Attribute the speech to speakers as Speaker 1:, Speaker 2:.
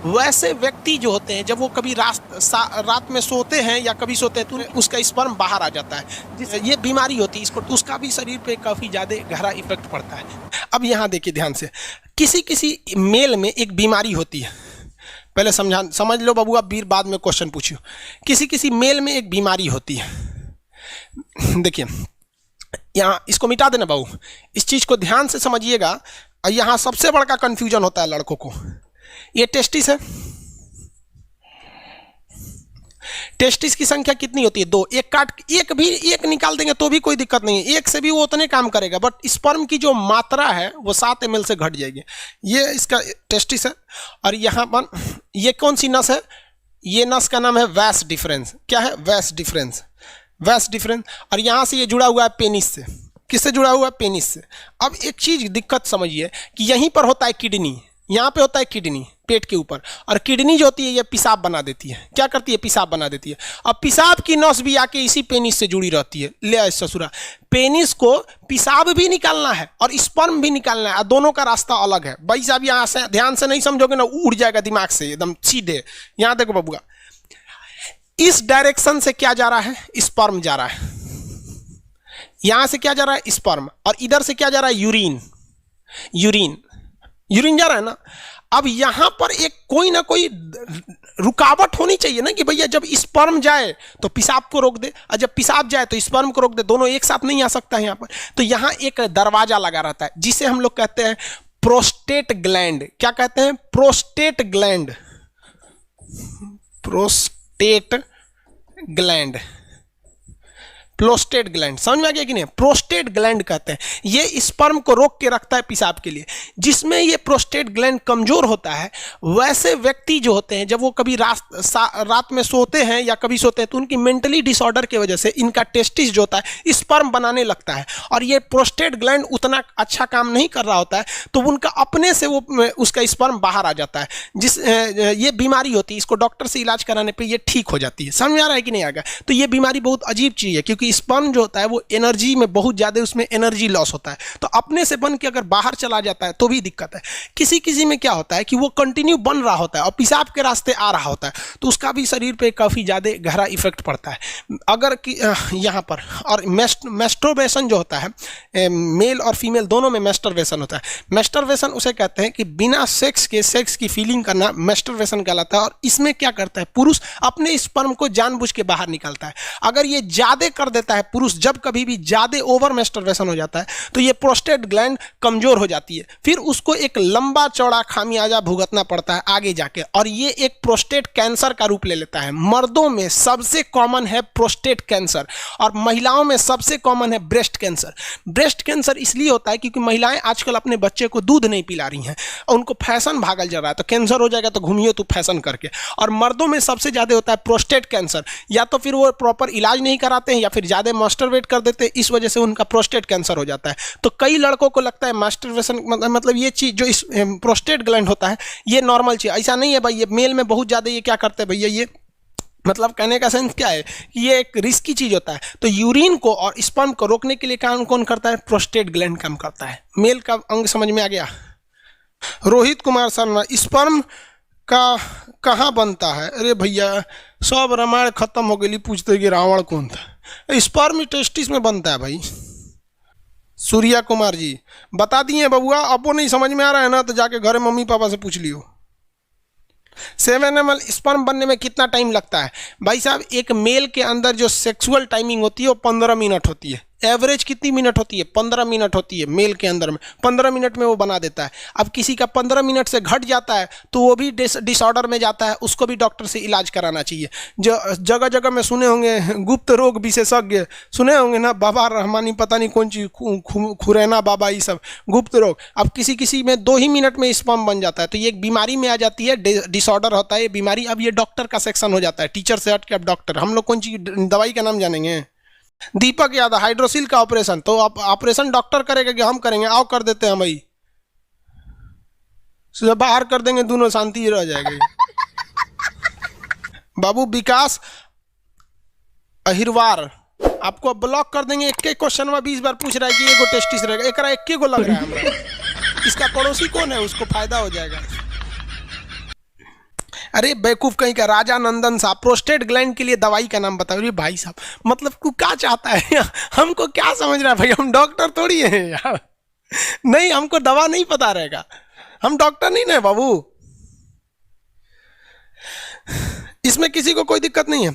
Speaker 1: वैसे व्यक्ति जो होते हैं जब वो कभी रात में सोते हैं या कभी सोते हैं तो उसका स्पर्म बाहर आ जाता है, जिससे ये बीमारी होती है इसको, तो उसका भी शरीर पे काफ़ी ज़्यादा गहरा इफेक्ट पड़ता है। अब यहाँ देखिए ध्यान से, किसी किसी मेल में एक बीमारी होती है, पहले समझ लो बाबू, आप बाद में क्वेश्चन पूछियो। किसी किसी मेल में एक बीमारी होती है, देखिए यहाँ इसको मिटा देना बाबू, इस चीज़ को ध्यान से समझिएगा। यहाँ सबसे बड़ा कंफ्यूजन होता है लड़कों को, ये टेस्टिस है, टेस्टिस की संख्या कितनी होती है? 2। एक निकाल देंगे तो भी कोई दिक्कत नहीं है, एक से भी वो उतने काम करेगा, बट स्पर्म की जो मात्रा है वो 7 ml से घट जाएगी। ये इसका टेस्टिस है। और यहाँ पर ये कौन सी नस है? ये नस का नाम है वैस डिफरेंस। क्या है? वैस डिफरेंस, वैस डिफरेंस। और यहाँ से ये जुड़ा हुआ है पेनिस से। किससे जुड़ा हुआ है? पेनिस से। अब एक चीज़ दिक्कत समझिए कि यहीं पर होता है किडनी, यहाँ पे होता है किडनी पेट के ऊपर, और किडनी जो होती है ये पेशाब बना देती है। क्या करती है? पेशाब बना देती है। अब पेशाब की नस भी आके इसी पेनिस से जुड़ी रहती है। ले ससुरा, पेनिस को पेशाब भी निकालना है और स्पर्म भी निकालना है, दोनों का रास्ता अलग है। भाई साहब यहाँ से ध्यान से नहीं समझोगे ना, उड़ जाएगा दिमाग से एकदम सीधे। यहाँ देखो बबुआ, इस डायरेक्शन से क्या जा रहा है? स्पर्म जा रहा है। यहां से क्या जा रहा है? स्पर्म। और इधर से क्या जा रहा है? यूरिन। यूरिन जा रहा है ना। अब यहां पर एक कोई ना कोई रुकावट होनी चाहिए ना, कि भैया जब स्पर्म जाए तो पेशाब को रोक दे, और जब पेशाब जाए तो स्पर्म को रोक दे। दोनों एक साथ नहीं आ सकता है यहाँ पर। तो यहाँ एक दरवाजा लगा रहता है जिसे हम लोग कहते हैं प्रोस्टेट ग्लैंड। क्या कहते हैं? Prostate gland. Prostate gland, prostate gland. समझ में आ गया कि नहीं? प्रोस्टेट ग्लैंड कहते हैं, ये स्पर्म को रोक के रखता है पेशाब के लिए। जिसमें ये प्रोस्टेट ग्लैंड कमजोर होता है, वैसे व्यक्ति जो होते हैं जब वो कभी रात में सोते हैं या कभी सोते हैं तो उनकी मेंटली डिसऑर्डर की वजह से इनका टेस्टिस जो होता है स्पर्म बनाने लगता है, और ये प्रोस्टेट ग्लैंड उतना अच्छा काम नहीं कर रहा होता है, तो उनका अपने से वो उसका स्पर्म बाहर आ जाता है। ये बीमारी होती है, इसको डॉक्टर से इलाज कराने पर ये ठीक हो जाती है। समझ में आ रहा है कि नहीं आएगा? तो ये बीमारी बहुत अजीब चीज़ है, क्योंकि स्पर्म जो होता है वो एनर्जी में बहुत ज्यादा, उसमें एनर्जी लॉस होता है, तो अपने से बन के अगर बाहर चला जाता है तो भी दिक्कत है। किसी किसी में क्या होता है कि वो कंटिन्यू बन रहा होता है और पेशाब के रास्ते आ रहा होता है, तो उसका भी शरीर पे काफी ज्यादा गहरा इफेक्ट पड़ता है। अगर यहाँ पर और मेस्टरबेशन जो होता है, मेल और फीमेल दोनों में मेस्टरबेशन होता है। मेस्टरबेशन उसे कहते हैं कि बिना सेक्स की फीलिंग करना मेस्टरबेशन कहलाता है। और इसमें क्या करता है? पुरुष अपने स्पर्म को जानबूझ के बाहर निकालता है। अगर ये ज्यादा कर देता है पुरुष, जब कभी भी ज्यादा ओवर मेस्टरबेशन हो जाता है, तो ये प्रोस्टेट ग्लैंड कमजोर हो जाती है। फिर उसको एक लंबा चौड़ा खामियाजा भुगतना पड़ता है आगे जाके, और ये एक प्रोस्टेट कैंसर का रूप ले लेता है। मर्दों में सबसे कॉमन है प्रोस्टेट कैंसर, और महिलाओं में सबसे कॉमन है ब्रेस्ट कैंसर। ब्रेस्ट कैंसर इसलिए होता है क्योंकि महिलाएं आजकल अपने बच्चे को दूध नहीं पिला रही हैं, उनको फैशन भागल जा रहा है, तो कैंसर हो जाएगा तो घूमिए तो फैशन करके। और मर्दों में सबसे ज्यादा होता है प्रोस्टेट कैंसर, या तो फिर वो प्रॉपर इलाज नहीं कराते हैं या फिर ज्यादा मास्टरबेट कर देते हैं, इस वजह से उनका प्रोस्टेट कैंसर हो जाता है। तो कई लड़कों को लगता है मास्टरबेशन मतलब ये चीज जो इस प्रोस्टेट ग्लैंड होता है ये नॉर्मल चीज, ऐसा नहीं है भाई। ये मेल में बहुत ज्यादा ये क्या करते हैं भैया, ये मतलब कहने का सेंस क्या है कि ये एक रिस्की चीज होता है। तो यूरिन को और स्पर्म को रोकने के लिए काम कौन करता है? प्रोस्टेट ग्लैंड काम करता है। मेल का अंग समझ में आ गया? रोहित कुमार शर्मा, स्पर्म का कहाँ बनता है? अरे भैया सब रामायण खत्म हो गई, पूछते कि रावण कौन था? स्पर्म टेस्टिस में बनता है भाई। सूर्या कुमार जी बता दिए बबुआ, अब वो नहीं समझ में आ रहा है ना तो जाके घर मम्मी पापा से पूछ लियो। 7 ml स्पर्म बनने में कितना टाइम लगता है? भाई साहब एक मेल के अंदर जो सेक्सुअल टाइमिंग होती है वो 15 मिनट होती है। एवरेज कितनी मिनट होती है? 15 मिनट होती है मेल के अंदर में। 15 मिनट में वो बना देता है। अब किसी का 15 मिनट से घट जाता है तो वो भी डिसऑर्डर में जाता है, उसको भी डॉक्टर से इलाज कराना चाहिए। जो जगह जगह में सुने होंगे गुप्त रोग विशेषज्ञ सुने होंगे ना, बाबा रहमानी पता नहीं कौन चीज खुरैना बाबा, ये सब गुप्त रोग। अब किसी किसी में 2 ही मिनट में स्पर्म बन जाता है, तो ये एक बीमारी में आ जाती है, डिसऑर्डर होता है ये बीमारी। अब ये डॉक्टर का सेक्शन हो जाता है, टीचर से हट के अब डॉक्टर। हम लोग कौन सी दवाई का नाम जानेंगे? दीपक यादव, हाइड्रोसिल का ऑपरेशन। तो आप ऑपरेशन डॉक्टर करेगा कि हम करेंगे? आओ कर देते हैं भाई, बाहर कर देंगे, दोनों शांति रह जाएगी। बाबू विकास अहिरवार, आपको ब्लॉक कर देंगे। एक क्वेश्चन में 20 बार पूछ रहा है कि एगो टेस्टिस रहेगा, एक को लग रहा है हमरा। इसका पड़ोसी कौन है, उसको फायदा हो जाएगा। अरे बेवकूफ कहीं का, राजा नंदन साहब प्रोस्टेट ग्लैंड के लिए दवाई का नाम बताओ। अरे भाई साहब, मतलब तू क्या चाहता है? हमको क्या समझ रहा है भाई, हम डॉक्टर थोड़ी हैं यार। नहीं, हमको दवा नहीं पता रहेगा, हम डॉक्टर नहीं ना बाबू। इसमें किसी को कोई दिक्कत नहीं है।